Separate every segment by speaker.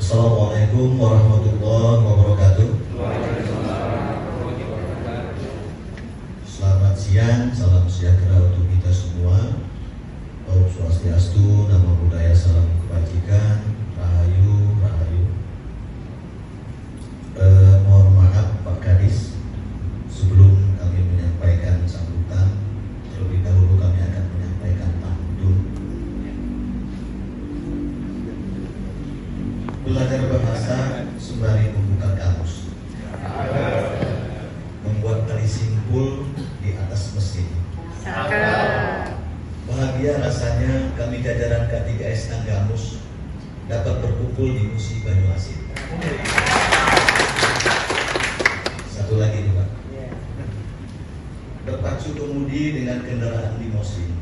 Speaker 1: Assalamualaikum warahmatullahi wabarakatuh. Selamat siang, salam sejahtera untuk kita semua. Om Swastiastu, Namo Buddhaya, salam kebajikan, Rahayu, Rahayu. Mohon maaf Pak Kadis, sebelum kami menyampaikan sambutan, terlebih dahulu kami akan menyampaikan pantun. Belajar bahasa sembari membuka kamus, membuat tali simpul di atas mesin. Bahagia rasanya kami jajaran K3S Tanggamus dapat berkumpul di Musi Banyuasin. Satu lagi nih Pak, berpacu kemudi dengan kendaraan limosin,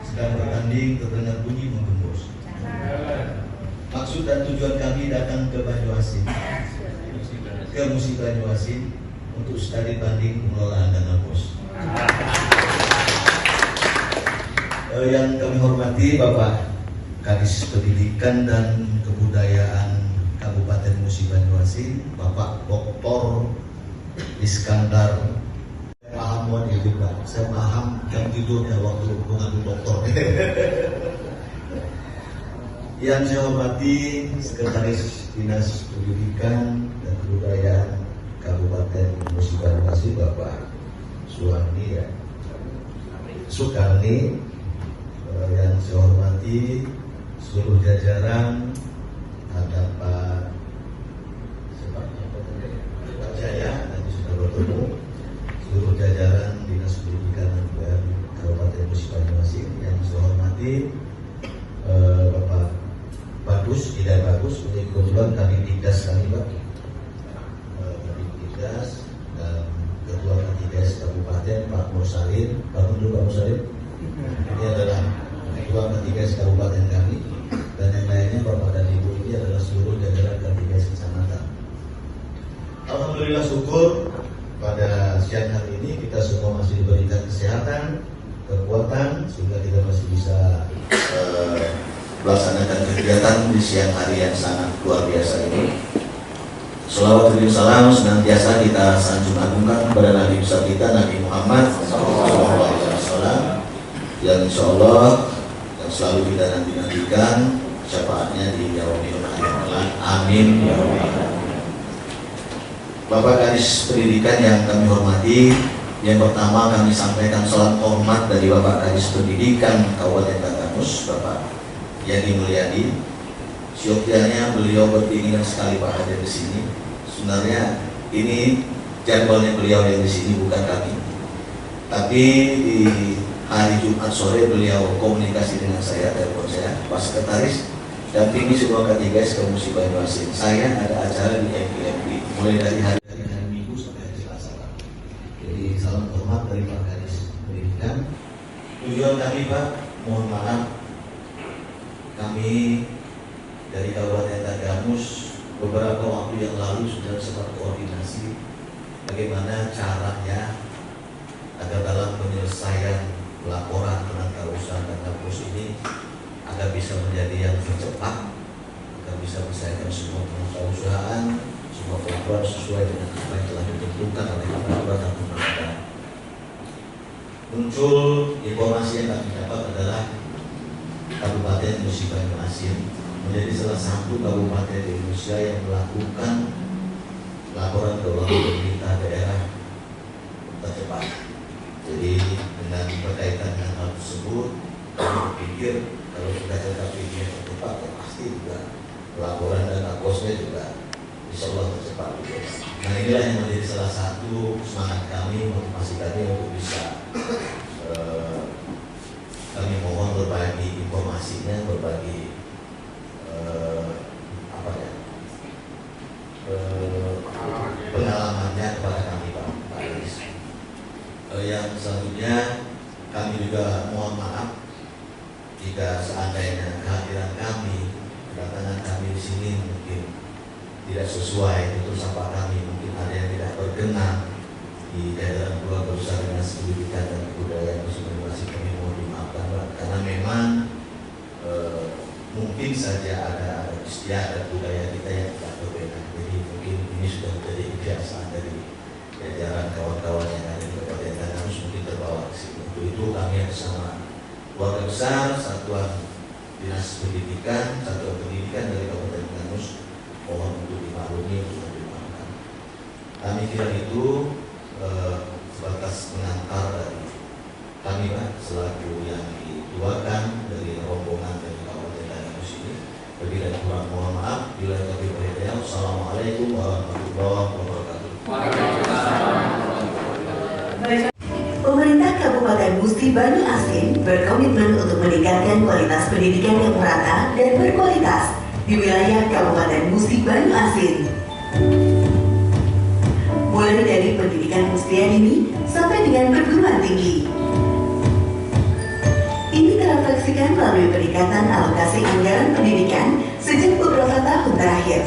Speaker 1: sedang bertanding terdengar bunyi menggembus. Maksud dan tujuan kami datang ke Banyuasin, ke Musi Banyuasin untuk studi banding pengelolaan dana pos. Yang kami hormati Bapak Kadis Pendidikan dan Kebudayaan Kabupaten Musi Banyuasin, Bapak Dr. Iskandar. Paham ya juga, saya paham jam tidurnya waktu mengambil doktor. Yang saya hormati Sekretaris Dinas Pendidikan dan Kebudayaan Kabupaten Musi Banyuasin, Bapak Suwarni ya, Sukarni. Yang saya hormati seluruh jajaran, ada Pak Jaya, nanti sudah bertemu, seluruh jajaran Dinas Pendidikan dan Kebudayaan Kabupaten Musi Banyuasin. Yang saya hormati Bapak Bagus, tidak bagus, ini kebetulan kami Didas kami Pak, kami Didas dan Ketua K3S Kabupaten Pak Mursalin, bangun dulu Pak Mursalin. Ini adalah Ketua K3S Kabupaten kami, dan yang lainnya Bapak dan Ibu ini adalah seluruh jajaran K3S Kecamatan. Alhamdulillah syukur pada siang hari ini kita semua masih diberikan kesehatan, kekuatan sehingga kita masih bisa melaksanakan kegiatan di siang hari yang sangat luar biasa ini. Shalawat dan salam senantiasa kita sanjung agungkan kepada Nabi besar kita Nabi Muhammad SAW, yang insya Allah yang selalu kita nantikan syafaatnya di yaumil akhir. Amin ya Allah. Bapak Kadis Pendidikan yang kami hormati, yang pertama kami sampaikan salam hormat dari Bapak Kadis Pendidikan Kabupaten Tanggamus, Bapak Yani Mulyadi. Syokianya beliau berkeinginan sekali Pak hadir di sini. Sebenarnya ini jadwalnya beliau yang di sini, bukan kami. Tapi di hari Jumat sore beliau komunikasi dengan saya, telepon saya, Pak Sekretaris, dampingi semua K3S ke Musi Banyuasin. Saya ada acara di MPMP mulai dari hari Minggu sampai hari Selasa. Jadi salam hormat dari Pak Kadis Pendidikan. Tujuan kami Pak, mohon maaf, kami dari Kabupaten Tanggamus beberapa waktu yang lalu sudah sempat koordinasi bagaimana caranya agar dalam penyelesaian laporan penata usaha Tanggamus ini agar bisa menjadi yang tercepat, agar bisa menyelesaikan semua penata usahaan, semua pelaporan sesuai dengan apa yang telah ditentukan oleh peraturan dan undang-undang. Muncul informasi yang kami dapat adalah Kabupaten Musi Banyuasin menjadi salah satu kabupaten di Indonesia yang melakukan laporan keuangan pemerintah daerah tercepat. Jadi dengan berkaitan dengan hal tersebut, kami pikir kalau sudah tetap ini cepat, ya pasti juga laporan dan aposnya juga insya Allah tercepat juga. Nah inilah yang menjadi salah satu semangat kami, motivasi kami untuk bisa kami mohon berbagi informasinya, berbagi pengalamannya kepada kami Pak Aris. Yang selanjutnya kami juga mohon maaf jika seandainya kehadiran kami, kedatangan kami di sini mungkin tidak sesuai, itu sapa kami mungkin ada yang tidak berkenan di jajaran keluarga besar Dinas Pendidikan dan Kebudayaan Museum Banyuasin. Kami mohon dimaafkan Pak, karena memang mungkin saja ada istiadat budaya kita yang tidak berbeda. Jadi mungkin ini sudah menjadi kebiasaan dari jajaran kawan-kawan yang ada di Kabupaten Tangerang, mungkin terbawa ke sini. Untuk itu kami bersama keluarga besar Satuan Dinas Pendidikan, Satuan Pendidikan dari Kabupaten Tangerang mohon untuk dimaklumi, untuk dimaafkan. Kami kira itu sebatas pengantar dari kami Pak selaku yang dituakan dari rombongan dari Kabupaten Tangerang ini. Lebih dan kurang mohon maaf. Bila kami berhidayah. Wassalamualaikum warahmatullahi wabarakatuh.
Speaker 2: Pemerintah Kabupaten Musi Banyuasin berkomitmen untuk meningkatkan kualitas pendidikan yang merata dan berkualitas di wilayah Kabupaten Musi Banyuasin. Mulai dari pendidikan musia dini sampai dengan perguruan tinggi. Ini terefleksikan melalui peningkatan alokasi anggaran pendidikan sejak beberapa tahun terakhir,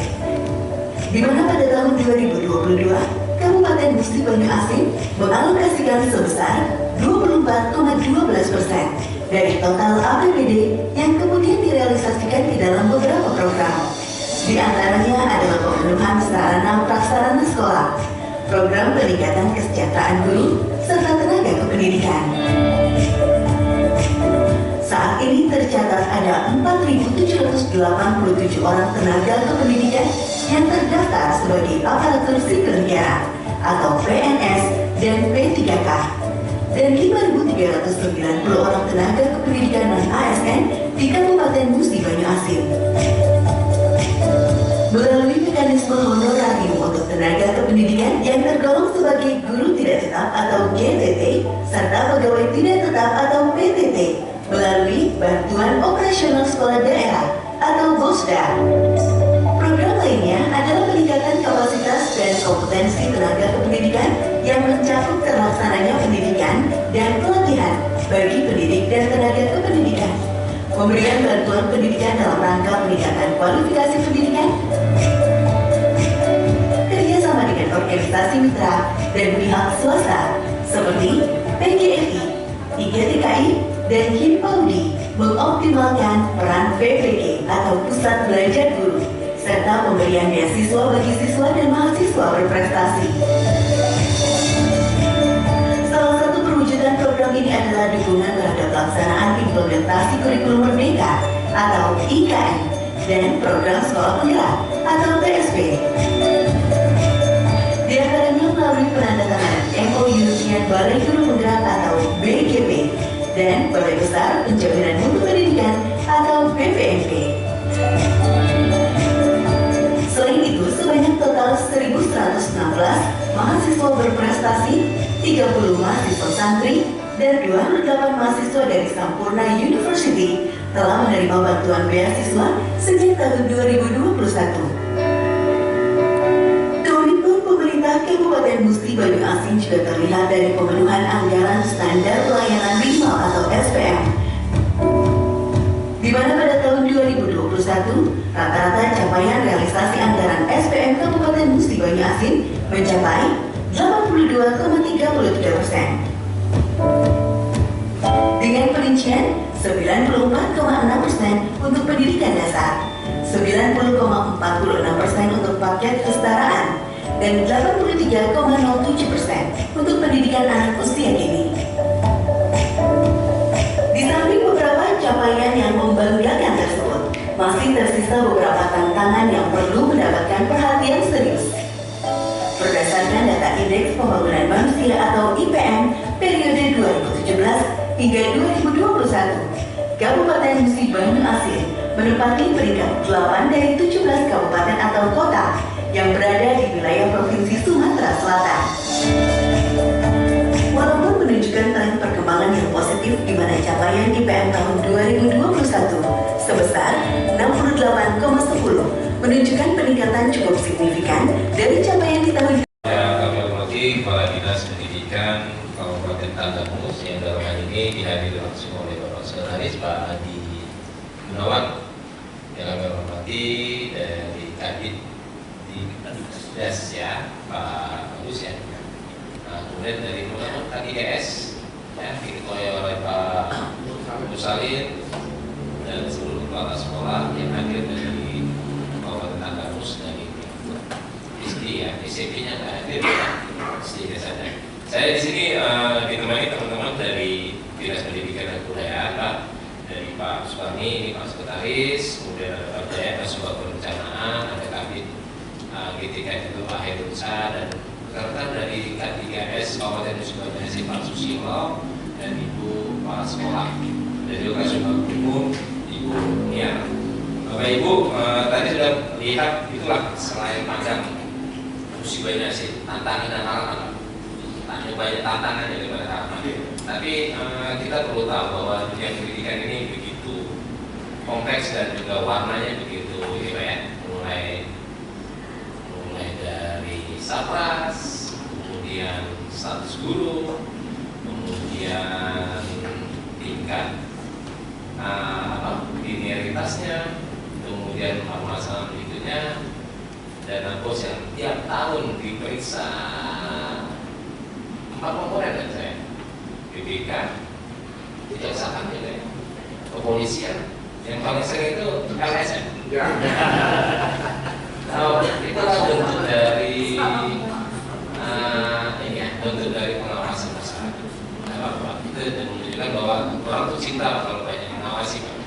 Speaker 2: di mana pada tahun 2022 Kabupaten Musi Banyuasin mengalokasikan sebesar 24,12% dari total APBD yang kemudian direalisasikan di dalam beberapa program. Di antaranya adalah pemenuhan sarana prasarana sekolah, program peningkatan kesejahteraan guru, serta tenaga kependidikan. Saat ini tercatat ada 4.787 orang tenaga kependidikan yang terdaftar sebagai aparatur sipil negara atau PNS dan P3K, dan 5.390 orang tenaga kependidikan dan ASN di Kabupaten Musi Banyuasin. Melalui mekanisme honorarium untuk tenaga kependidikan yang tergolong sebagai guru tidak tetap atau GTT serta pegawai tidak tetap atau PTT, melalui bantuan operasional sekolah daerah atau BOSDA. Program lainnya adalah peningkatan kapasitas dan kompetensi tenaga kependidikan yang mencakup terlaksananya pendidikan dan pelatihan bagi pendidik dan tenaga kependidikan, pemberian bantuan pendidikan dalam rangka peningkatan kualifikasi pendidikan, kerjasama dengan organisasi mitra dan pihak swasta seperti PGRI, IGTKI, dan Himpaudi, mengoptimalkan peran PPG atau Pusat Belajar Guru, serta pemberian beasiswa bagi siswa dan mahasiswa berprestasi. Salah satu perwujudan program ini adalah dukungan terhadap pelaksanaan implementasi kurikulum merdeka atau IKM dan program sekolah penggerak atau TSP. Di antaranya melalui penandatanganan MOU dengan Balai Guru Penggerak atau BGP dan Balai Besar Penjaminan Mutu Pendidikan atau BPMP. Selain itu, sebanyak total 1.116 mahasiswa berprestasi, 30 mahasiswa santri, dan 28 mahasiswa dari Sampurna University telah menerima bantuan beasiswa sejak tahun 2021. Komitmen pemerintah Kabupaten Musi Banyuasin juga terlihat dari pemenuhan anggaran standar pelayanan minimal atau SPM, di mana pada tahun 2021 rata-rata capaian realisasi anggaran SPM Kabupaten Musi Banyuasin mencapai 82,33%. Dengan perincian 94,6% untuk pendidikan dasar, 90,46% untuk paket kesetaraan, dan 83,07% untuk pendidikan anak usia dini. Di samping beberapa capaian yang membanggakan tersebut, masih tersisa beberapa tantangan yang perlu mendapatkan perhatian serius. Berdasarkan data Indeks Pembangunan Manusia atau IPM periode 2017 hingga 2021, Kabupaten Musi Banyu Asin menempati peringkat 8 dari 17 kabupaten atau kota yang berada di wilayah Provinsi Sumatera Selatan. Walaupun menunjukkan tren perkembangan yang positif di mana capaian IPM tahun 2021 sebesar 68,10 menunjukkan peningkatan cukup signifikan dari capaian di tahun
Speaker 3: Kami hormati Kepala Dinas Pendidikan Kabupaten Tanggamus yang dalam hal ini dihadiri langsung oleh Bapak Sekretaris Pak Adi Gunawan, yang kami hormati dari Kadit di Das ya Pak Agus ya. Nah, kemudian dari teman-teman KDS ya diketuai oleh Pak Musalin dan seluruh kepala sekolah yang hadir dari Kabupaten Tanggamus dan ya, ICP-nya nggak hadir ya, sedikit saja. Saya di sini ditemani teman-teman dari Dinas Pendidikan dan Kebudayaan, Pak, dari Pak Suparni, ini Pak Sekretaris, kemudian ada Pak Jaya, Pak Subak Perencanaan, ada Kabit GTK itu Pak Herunsa, dan rekan dari K3S Kabupaten Musi Banyu Asin Pak Susilo, dan Ibu Kepala Sekolah, dan juga Kasubag Umum Ibu Nia. Bapak Ibu, tadi sudah lihat itulah selain pandang Musi Banyu Asin, tantangan dan harapan. Banyak tantangan daripada harapan. Tapi kita perlu tahu bahwa dunia pendidikan ini begitu kompleks dan juga warnanya begitu ini Pak ya. Mulai dari sapras, kemudian status guru, kemudian tingkat linearitasnya, kemudian masalah berikutnya, dana bos yang tiap tahun diperiksa 4 komponen dan saya BPK, kejaksaan juga ya, kepolisian, yang paling sering itu LSM. Nah, itulah bentuk dari ini ya, bentuk dari pengawasan masyarakat. Bapak itu menunjukkan bahwa orang itu cinta kalau banyak mengawasi Pak.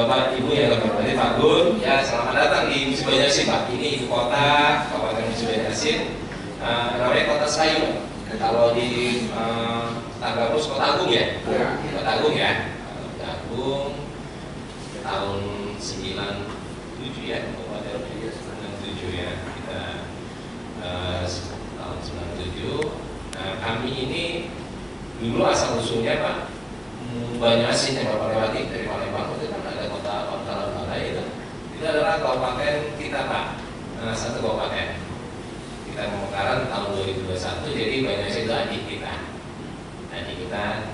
Speaker 3: Bapak Ibu yang kami hormati, Pak Gun, ya selamat datang di Musi Banyu Asin Pak. Ini ibu kota Kabupaten Musi Banyu Asin, namanya Kota Serayu. Kalau di Tanggamus Kota Agung ya, Kota Agung ya, Kota Agung tahun 97 ya, Kabupaten 97 ya, kita tahun 97. Nah kami ini dulu asal usulnya Pak Banyu Asin yang Bapak lewati dari Palembang itu kan ada kota Pangkalan Balai itu adalah kabupaten kita Pak, satu kabupaten. Kita pemekaran tahun 2021, jadi Banyu Asin itu adik kita pemekaran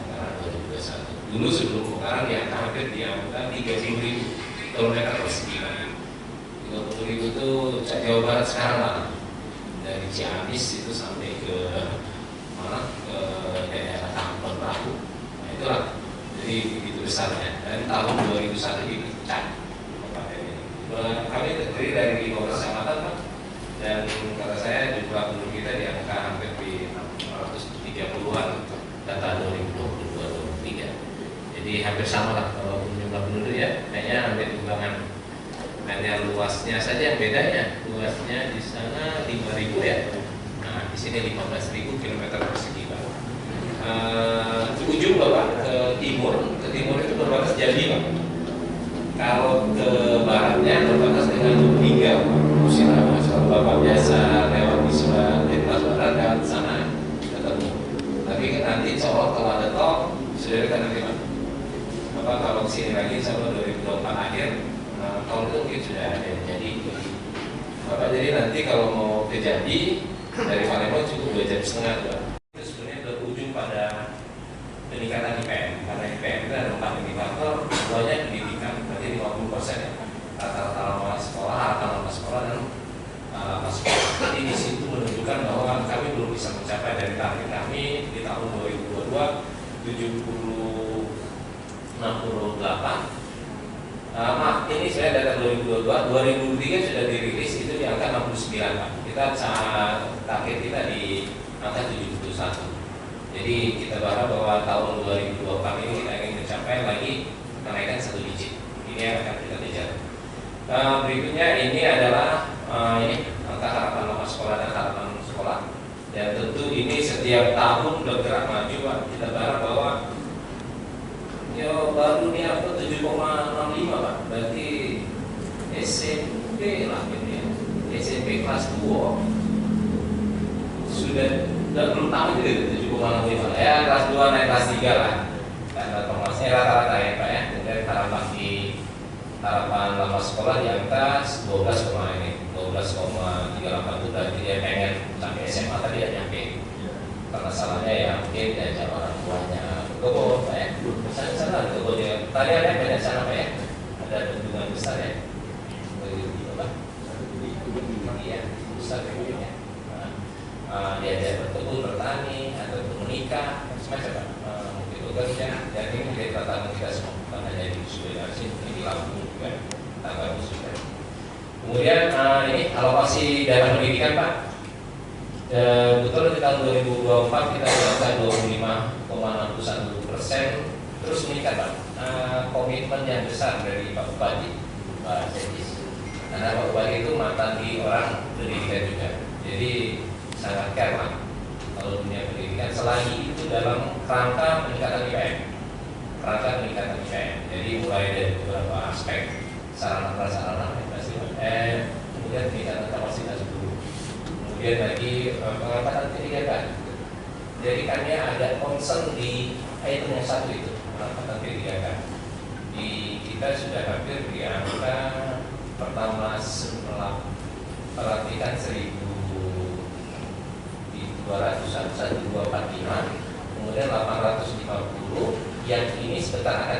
Speaker 3: 2021. Dulu sebelum pemekaran ya hampir di angka 30.000 km persegi. 30.000 itu Jawa Barat sekarang Pak, dari Ciamis itu sampai ke mana, ke daerah Kampung Perahu. Nah itulah, jadi begitu besarnya. Dan tahun 2001 dipecah kabupaten ini. Kami terdiri dari 15 kecamatan Pak. Dan kata saya jumlah penduduk kita di angka hampir di 630-an data 2022-2023. Jadi hampir sama lah kalau jumlah penduduk ya, kayaknya hampir timbangan. Hanya luasnya saja yang bedanya, luasnya di sana 5.000 ya, nah di sini 15.000 km persegi Pak. Di ujung Bapak ke timur itu berbatas Jambi Pak. Kalau ke baratnya berbatas dengan Lubulingga, Musirawas. Kalau Bapak biasa lewat di lintas barat lewat sana ketemu. Tapi nanti insya Allah kalau ada tol sudah dekat nanti Pak. Bapak kalau kesini lagi insya Allah 2024 akhir tol itu mungkin sudah ada. Jadi Bapak jadi nanti kalau mau ke Jambi dari Palembang cukup 2,5 jam Pak. Itu sebenarnya berujung pada peningkatan IPM. Karena IPM itu ada 4 indikator, semuanya pendidikan berarti 50% ya. Rata-rata lama sekolah, dan sekolah. Jadi di situ menunjukkan bahwa kami belum bisa mencapai dari target kami di tahun 2022 maaf, ini saya data 2022, 2023 sudah dirilis itu di angka 69 Pak. Kita target kita di angka 71. Jadi kita berharap bahwa tahun 2024 ini kita ingin mencapai lagi kenaikan 1 digit. Ini yang akan kita kejar. Berikutnya ini adalah ini angka harapan lama sekolah dan harapan sekolah. Dan tentu ini setiap tahun bergerak maju Pak. Kita berharap bahwa baru dia apa 7,65 Pak. Berarti SMP lah ini ya. SMP kelas 2 sudah belum tahu itu 7,65 ya, kelas 2 naik kelas 3 lah. Karena Thomasnya rata-rata ya Pak ya. Kemudian harapan lama sekolah di angka 12,38 itu berarti dia pengen sampai SMA tadi ya nyampe. Karena salahnya ya mungkin diajak orang tuanya Gogo Pak ya. Sana Gogo dia. Tadi ada banyak sana Pak ya. Ada bendungan besar ya. Begitu Pak. Iya, besar ya. Diajak bertemu bertani atau menikah semacam Pak. Mungkin bekerja dan ini menjadi tantangan kita semua. Bukan hanya di Sulawesi, ini di Lampung juga tantangan juga. Kemudian ini alokasi dana pendidikan Pak. Betul di tahun 2024 kita mencapai 25,61%, terus meningkat Pak. Komitmen yang besar dari Pak Bupati, Pak Cedis. Karena Pak Bupati itu mantan di orang pendidikan juga, jadi sangat care Pak kalau dunia pendidikan. Selagi itu dalam rangka peningkatan IPM, jadi mulai dari beberapa aspek sarana prasarana kemudian peningkatan kapasitas guru. Kemudian lagi pengangkatan P3K. Jadi kami ada concern di item yang satu itu, pengangkatan P3K. Di kita sudah hampir di angka pertama perhatikan 1.245, kemudian 850, yang ini sebentar akan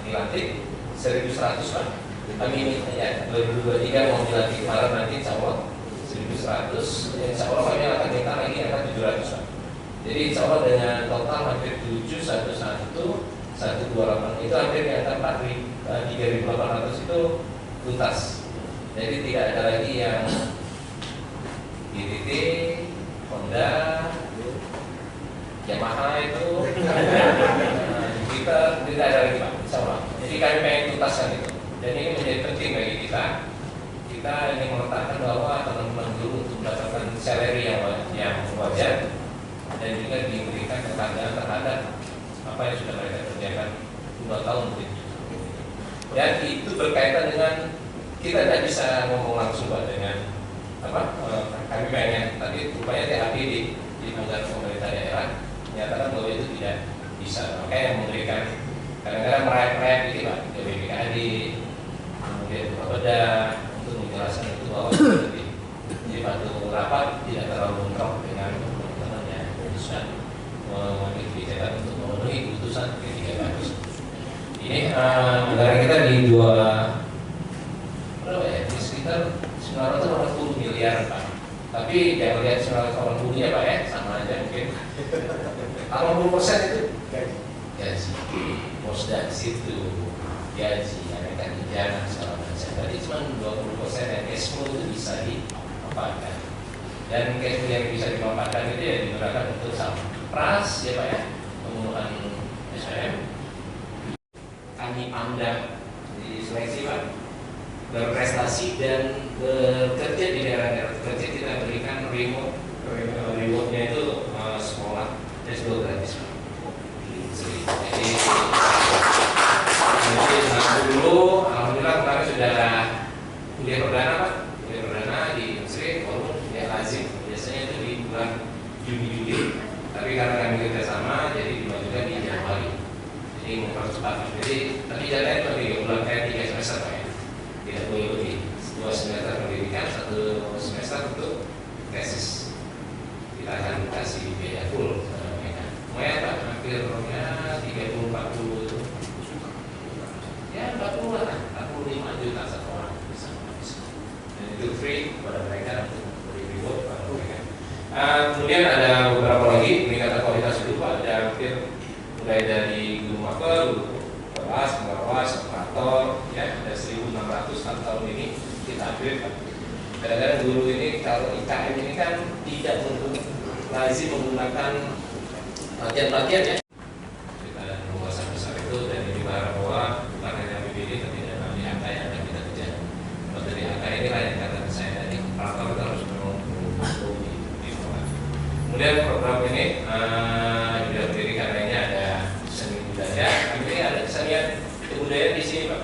Speaker 3: dilantik 1.100 Pak. Kami ini ya 2023 mau dilantik Maret nanti insya Allah 1.100, insya Allah kami akan minta lagi angka 700 Pak. Jadi insya Allah dengan total hampir 711 128 itu hampir di angka 3.800 itu tuntas. Jadi tidak ada lagi yang GTT, Honda, Yamaha itu kita tidak ada lagi Pak, insya Allah. Jadi kami pengen tuntaskan itu. Dan ini menjadi penting bagi kita. Kita ingin meletakkan bahwa teman-teman guru untuk mendapatkan salary yang wajar dan juga diberikan penghargaan terhadap apa yang sudah mereka kerjakan 2 tahun mungkin. Dan itu berkaitan dengan kita tidak bisa ngomong langsung Pak dengan apa kami pengen tadi rupanya THPD di anggaran pemerintah daerah menyatakan bahwa itu tidak bisa. Makanya yang memberikan kadang-kadang merayap-merayap gitu Pak, dari BKD kemudian Bapeda untuk menjelaskan itu bahwa jadi waktu rapat tidak terlalu bentrok dengan teman-temannya keputusan mengambil kebijakan untuk memenuhi keputusan P3K. Ini anggaran kita di berapa ya? Di sekitar 980 miliar Pak. Tapi jangan lihat 980 ya Pak ya, sama aja mungkin 80% itu gaji, posda di situ, gaji, ada tunjangan segala macam. Tadi cuma 20% yang cash flow itu bisa dimanfaatkan. Dan cash flow yang bisa dimanfaatkan itu ya digunakan untuk pras ya Pak ya, pembunuhan SPM. Kami pandang di seleksi Pak, berprestasi dan bekerja di daerah-daerah terkecil kita berikan rewardnya itu sekolah S2 gratis Pak. Jadi dulu alhamdulillah kemarin sudah kuliah perdana Pak, kuliah perdana di Unsri, walaupun ya lazim biasanya itu di bulan Juni-Juli, tapi karena kami kerjasama jadi dimajukan di Januari. Jadi mempercepat. Jadi tapi jadinya itu 3 bulan kayak 3 semester Pak ya. Tidak boleh lebih 2 semester pendidikan, 1 semester untuk tesis. Kita akan kasih biaya full lumayan Pak, hampirnya 30-40 itu ya 40 lah, 45 juta satu orang bisa. Dan itu free kepada mereka untuk beri reward kepada mereka. Kemudian ada beberapa lagi peningkatan kualitas hidup Pak, ada hampir mulai dari guru mapel, guru kelas, pengawas, operator, ya ada 1.600 tahun ini kita upgrade Pak. Kadang-kadang guru ini kalau IKM ini kan tidak lazim menggunakan latihan-latihan ya. Kita pembahasan besar itu dan ini berharap bahwa bukan hanya BPD tapi dalam di angka yang akan kita kejar. Kalau dari angka inilah yang kata saya tadi, operator kita harus memang di bawah. Kemudian program ini juga pendidikan lainnya ada seni budaya. Ini ada kebudayaan di sini Pak.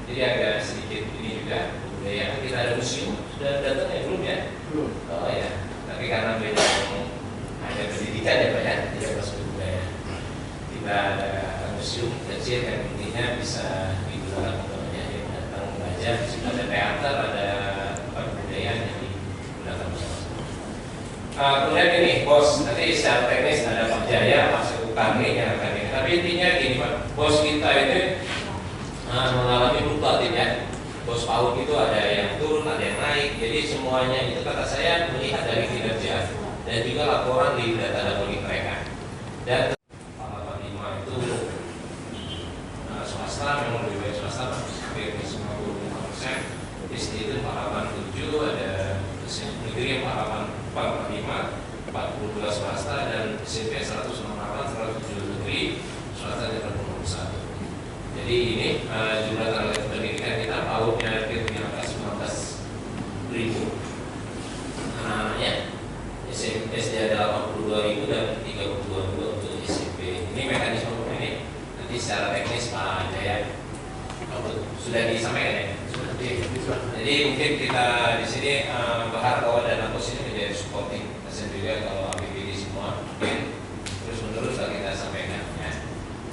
Speaker 3: Jadi agak sedikit ini juga kebudayaan. Kita ada museum, sudah datang ya belum ya? Belum. Oh ya, tapi karena beda ada pendidikan ya Pak ya, tidak masuk budaya. Kita ada museum kecil yang intinya bisa digunakan untuk datang belajar. Di situ ada teater, ada tempat kebudayaan yang digunakan bersama-sama. Kemudian ini bos, nanti secara teknis ada Pak Jaya, Pak Sekutani yang akan ini. Tapi intinya gini Pak, bos kita itu mengalami fluktuatif ya. Bos PAUD itu ada yang turun, ada yang naik. Jadi semuanya itu kata saya melihat dari kinerja dan juga laporan di data data mereka. Dan Pak Lima itu swasta memang lebih baik swasta hampir 55%. Di sini itu 487 ada negeri yang 445, 42 swasta dan SMP 168, 107 negeri swasta dan 41. Jadi ini jumlah tenaga pendidikan kita PAUD-nya hampir di angka 19.000 anak-anaknya. SD ada 82.000 dan 32.000 untuk SMP. Ini mekanisme ini nanti secara teknis Pak Jaya sudah disampaikan ya. Jadi mungkin kita di sini berharap bahwa dana pos ini menjadi supporting mesin juga kalau APBD semua mungkin terus menerus kita sampaikan ya.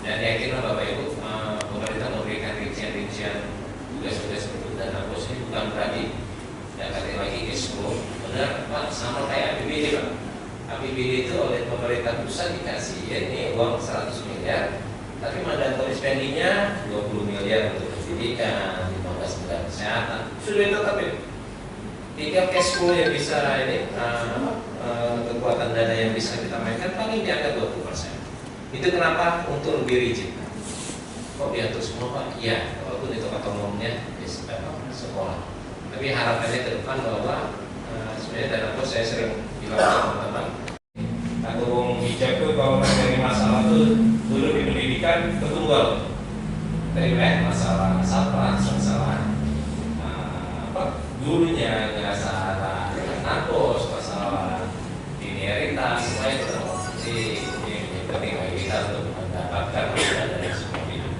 Speaker 3: Dan yakinlah Bapak Ibu pemerintah memberikan rincian-rincian tugas-tugas untuk dana pos ini bukan berarti dapat lagi cash flow benar Pak sama kayak APBD Pak. APBD itu oleh pemerintah pusat dikasih ya ini uang 100 miliar tapi mandatory spendingnya 20 miliar untuk pendidikan, 15 miliar kesehatan sudah ditetapkan. Tiga cash flow yang bisa ini kekuatan dana yang bisa kita mainkan paling di angka 20%. Itu kenapa untuk lebih rigid. Kok diatur semua Pak? Iya, walaupun itu kata umumnya di sekolah. Tapi harapannya ke depan bahwa sebenarnya dana pos saya sering bilang ke teman-teman. Atau Bung Hijab itu kalau dari masalah itu dulu di pendidikan ketunggal. Dari masalah masalah gurunya nggak salah narkos, masalah linearitas, semua itu ini penting bagi kita untuk mendapatkan dari semua itu.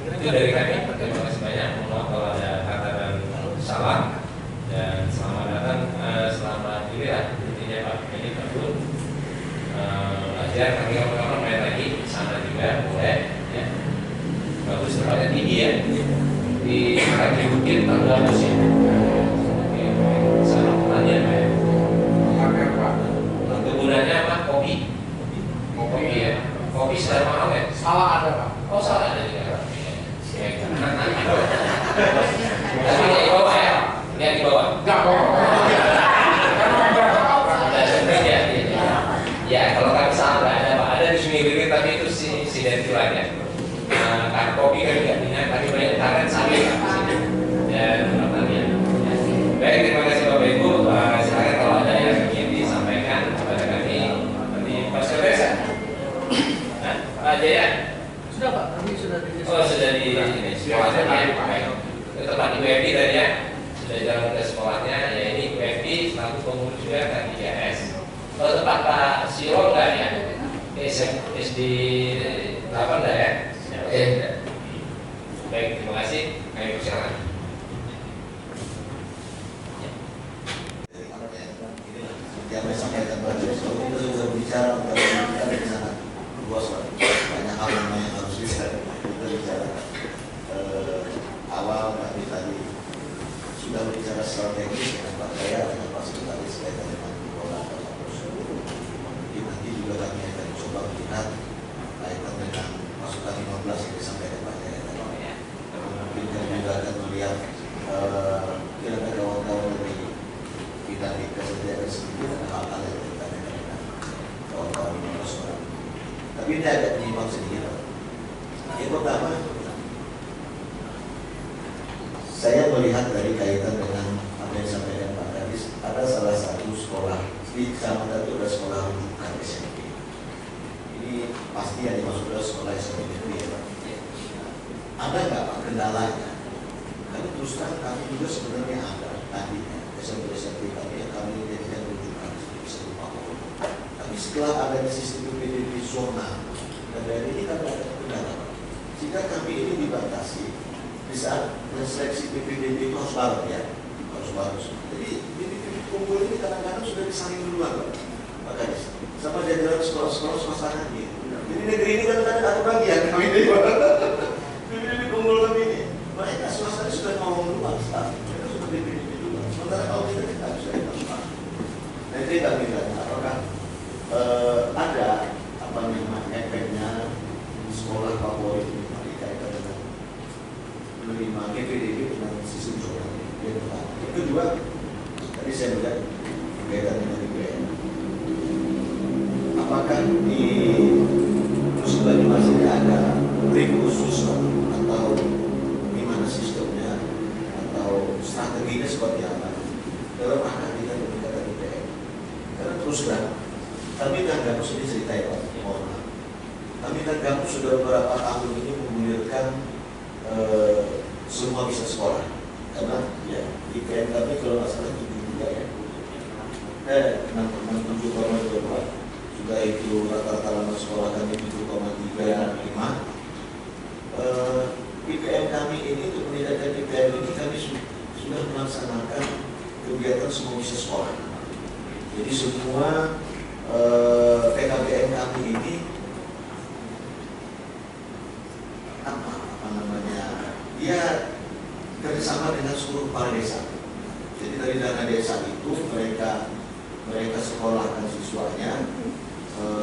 Speaker 3: Itu dari kami. Terima kasih banyak. Mohon maaf kalau ada kata dan salah. Dan selamat datang, selamat juga ya. Intinya Pak ini Pak Bun. Belajar kami kapan-kapan main lagi sana juga boleh. Ya. Bagus tempatnya tinggi ya. Di kaki bukit tanggal musim. Sana penanya Pak. Kegunanya apa? Kopi. Kopi ya. Kopi secara mahal ya?
Speaker 4: Salah ada Pak.
Speaker 3: Oh salah ada juga. Tapi di bawah ya? Lihat di bawah.
Speaker 4: Enggak bawa.
Speaker 3: Ya kalau kami salah nggak ada Pak. Ada di sini tapi itu si dari tuanya. Karena kopi kan tidak minat, tapi banyak tangan sawit di sini. Dan pertanian. Baik, terima kasih Bapak Ibu. Silakan kalau ada yang ingin disampaikan kepada kami nanti Pak Sekretariat. Nah, Pak Jaya.
Speaker 4: Sudah Pak, kami sudah di.
Speaker 3: Oh sudah di ini sekolahnya ya. Ke tempat Ibu Evi tadi ya. Sudah jalan ke sekolahnya. Ya ini Ibu Evi selaku pengurus juga kan 3S. Kalau tempat Pak Siro enggak ya? SD 8 enggak ya? Baik, terima kasih. Kami persilakan.
Speaker 1: Yang saya sampaikan pada itu sudah berbicara kita di sana luas banyak hal yang harus kita bicara awal tadi sudah berbicara strategis dengan Pak Jaya dengan Pak Sekretaris kaitan dengan pola mungkin nanti juga kami akan coba melihat kaitan dengan masukan 15 yang disampaikan Pak Jaya tadi. Mungkin kami juga akan melihat kira-kira kawan-kawan dari kita di kesediaan sedikit ada hal-hal yang berkaitan dengan kawan-kawan orang. Tapi ini agak menyimpang sedikit. Yang pertama, saya melihat dari kaitan dengan apa yang disampaikan Pak Kadis, ada salah satu sekolah di kecamatan itu ada sekolah rujukan SMP. Ini pasti yang dimaksud adalah sekolah SMP negeri ya Pak. Ada nggak Pak kendalanya? Karena terus terang kami juga sebenarnya ada tadinya. SMP kami yang kami jadikan rujukan bisa lupa. Tapi setelah adanya sistem PPDB zona dan dari ini kan ada kendala. Jika kami ini dibatasi di saat seleksi PPDB itu harus bareng ya, harus. Jadi bibit-bibit unggul ini kadang-kadang sudah disaring duluan Pak Kadis, sama jajaran sekolah-sekolah suasana gitu. Jadi negeri ini kadang-kadang ada bagian kami ini bibit-bibit unggul kami ini. Mereka suasana sudah ngomong duluan, mereka sudah bibit-bibit duluan. Sementara kalau kita tidak bisa kita. Nah itu yang kami lihat, apakah ada apa namanya efeknya sekolah favorit dikaitkan dengan menerima PPDB dengan sistem zonasi yang pertama. Yang kedua, tadi saya melihat berkaitan dengan IPM. Apakah di Nusa Banyumas ini ada tim khusus atau gimana sistemnya atau strateginya seperti apa dalam rangka kita meningkatkan IPM? Karena terus terang kami kan gak usah diceritain Pak, mohon maaf. Kami kan gak sudah beberapa tahun ini menggulirkan semua bisa sekolah. Karena ya IPM kami kalau nggak salah 73 ya, 67,22. Sudah itu rata-rata lama sekolah kami 7,35. IPM kami ini untuk meningkatkan IPM ini kami sudah melaksanakan kegiatan semua bisa sekolah. Jadi semua PKBM kami ini apa namanya, dia kerjasama dengan seluruh kepala desa. Jadi dari dana desa itu mereka sekolahkan siswanya,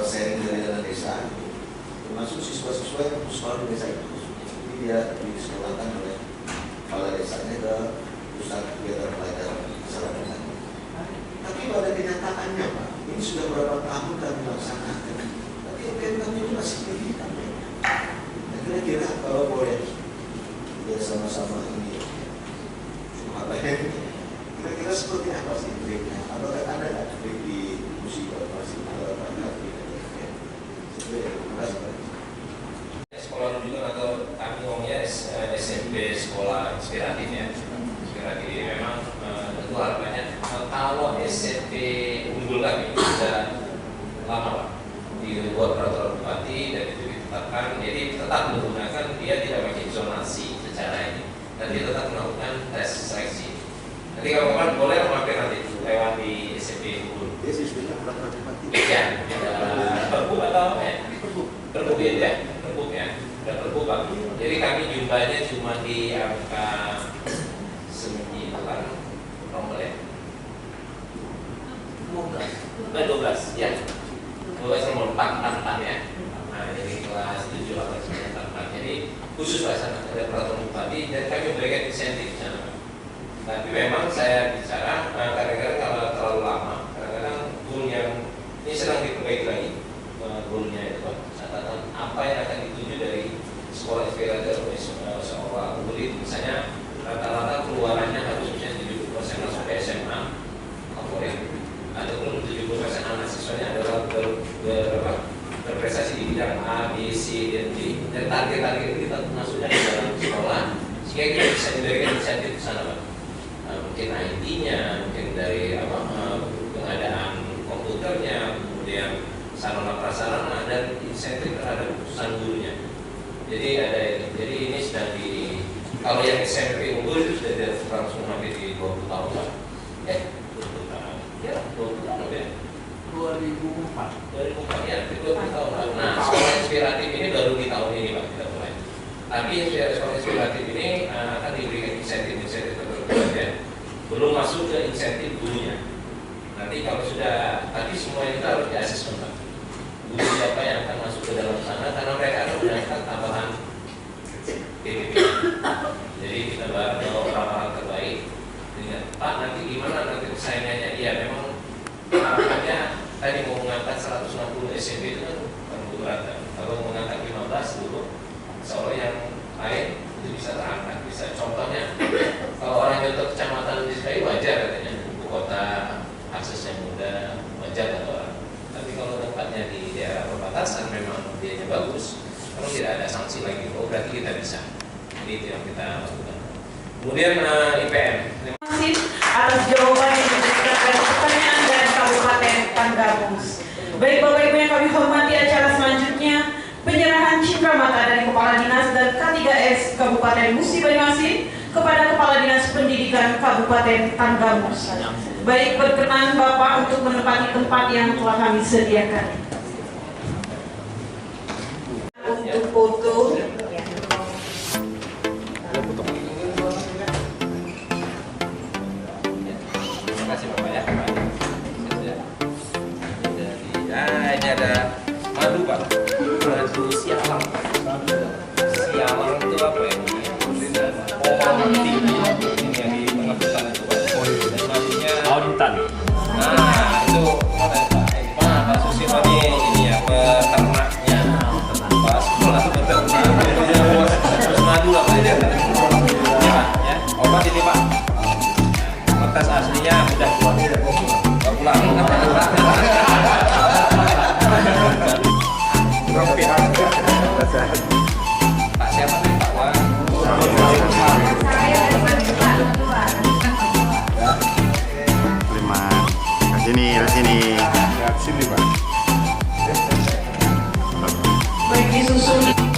Speaker 1: sharing dari dana desa, termasuk siswa-siswa yang sekolah di desa itu. Jadi dia disekolahkan oleh kepala desanya ke pusat kegiatan pelajaran masyarakat. Tapi pada kenyataannya Pak, ini sudah berapa tahun kami laksanakan, tapi IPM kami itu masih tinggi kami. Nah kira-kira kalau boleh ya sama-sama ini apa ya? Kira-kira seperti apa sih triknya? Atau ada nggak trik di musibah masih dalam rangka IPM? Terima kasih.
Speaker 3: Sekolah rujukan atau kami ngomongnya SMP sekolah inspiratif ya. Inspiratif memang tentu harapannya kalau SMP unggul kami sudah lama Pak dibuat peraturan bupati dan itu ditetapkan, jadi tetap menggunakan dia tidak pakai zonasi secara ini, dan dia tetap melakukan tes seleksi. Nanti kalau kapan boleh mampir nanti lewat di SMP unggul.
Speaker 1: Ya sistemnya peraturan bupati.
Speaker 3: Ya, perbu atau perbu ya, perbu ya, dan perbu Pak. Jadi kami jumlahnya cuma di angka 9 nomor ya. 12 ya. 12 nomor 4 ya. Nah, jadi kelas 7 atau 9 jadi khusus Pak sana ada peraturan bupati dan kami memberikan insentif sana. Tapi memang saya bicara kadang-kadang kalau terlalu lama, kadang-kadang goal yang ini sedang diperbaiki lagi goalnya itu Pak. Catatan apa yang akan dituju dari sekolah inspiratif sekolah murid, misalnya rata-rata keluarannya harus bisa 70% masuk ke SMA favorit, ataupun 70% anak siswanya adalah berprestasi di bidang A, B, C, dan D, dan target-target itu kita masuknya di dalam sekolah sehingga kita bisa memberikan insentif ke sana Pak. Mungkin IT-nya, mungkin dari pengadaan komputernya, kemudian sarana prasarana dan insentif terhadap keputusan gurunya. Jadi ada ini. Jadi ini sedang di kalau yang SMP unggul itu sudah langsung hampir di 20 tahun Pak. 20 tahun. Ya, 20 tahun ya. 2004 ya, 20 tahun Pak. Nah, sekolah inspiratif ini baru di tahun ini Pak kita mulai. Tapi sekolah inspiratif ini akan diberikan insentif tertentu ya. Belum masuk ke insentif gurunya. Nanti kalau sudah, tapi semua itu harus diasesmen Pak. Guru siapa yang akan masuk ke dalam sana karena mereka akan mendapatkan tambahan PPP. Jadi kita baru orang-orang terbaik. Dengan Pak nanti gimana nanti persaingannya? Iya memang harapannya tadi mau mengangkat 160 SMP itu kan bukan berat. Kalau mengangkat 15 dulu, seolah yang lain itu bisa terangkat. Bisa contohnya kalau orang contoh kecamatan di Sekai wajar katanya ibu kota aksesnya mudah, wajar atau orang. Tapi kalau tempatnya di daerah perbatasan memang biayanya bagus, kalau tidak ada sanksi lagi, oh berarti kita bisa. Jadi itu yang kita lakukan. Kemudian IPM.
Speaker 5: Terima kasih atas jawaban yang diberikan dari pertanyaan dari Kabupaten Tanggamus. Baik Bapak Ibu yang kami hormati, acara selanjutnya penyerahan Cindramata dari Kepala Dinas dan K3S Kabupaten Musi Banyuasin kepada Kepala Dinas Pendidikan Kabupaten Tanggamus. Baik, berkenan Bapak untuk menempati tempat yang telah kami sediakan. Untuk foto.
Speaker 3: Terima kasih Bapak ya. Ini ada madu Pak. Madu sialang. Sialang itu apa ya? Ini yang di tengah hutan itu Pak. Dan madunya
Speaker 6: Hutan.
Speaker 3: nah itu mana Pak? Pak Susilo ini ya peternaknya. Pak Susilo itu peternak. Terus madu lah Pak. Ya Pak ya. Obat ini Pak. Kertas aslinya udah pulang. Pak siapa nih Pak Wan?
Speaker 6: Terima. Ke sini. Pak.
Speaker 5: Baik, disusun.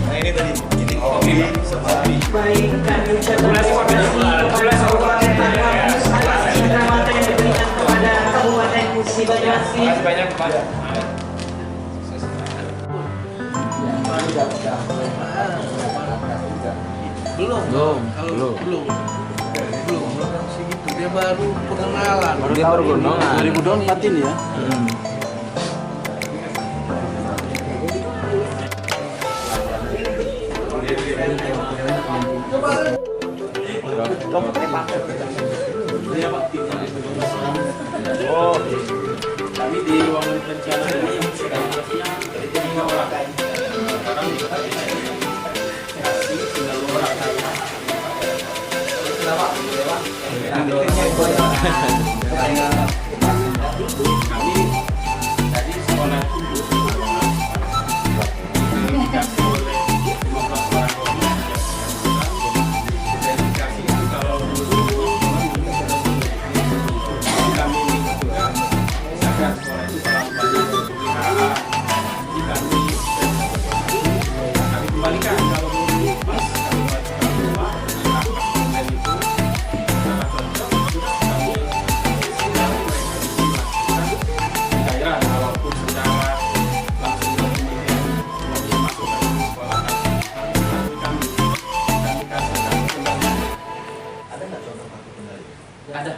Speaker 1: Nah ini tadi, ini kopi seperti
Speaker 5: Baik, kami ucapkan terima kasih kepada Kabupaten Tanggamus atas cindramata yang diberikan kepada Kabupaten Musi Banyuasin.
Speaker 3: Terima kasih banyak Pak.
Speaker 4: Belum. Segitu dia baru pengenalan.
Speaker 6: Dia baru gunungan.
Speaker 4: 2024 ini ya.
Speaker 6: Oh,
Speaker 4: Kami di ruang rencana ini
Speaker 3: Ada.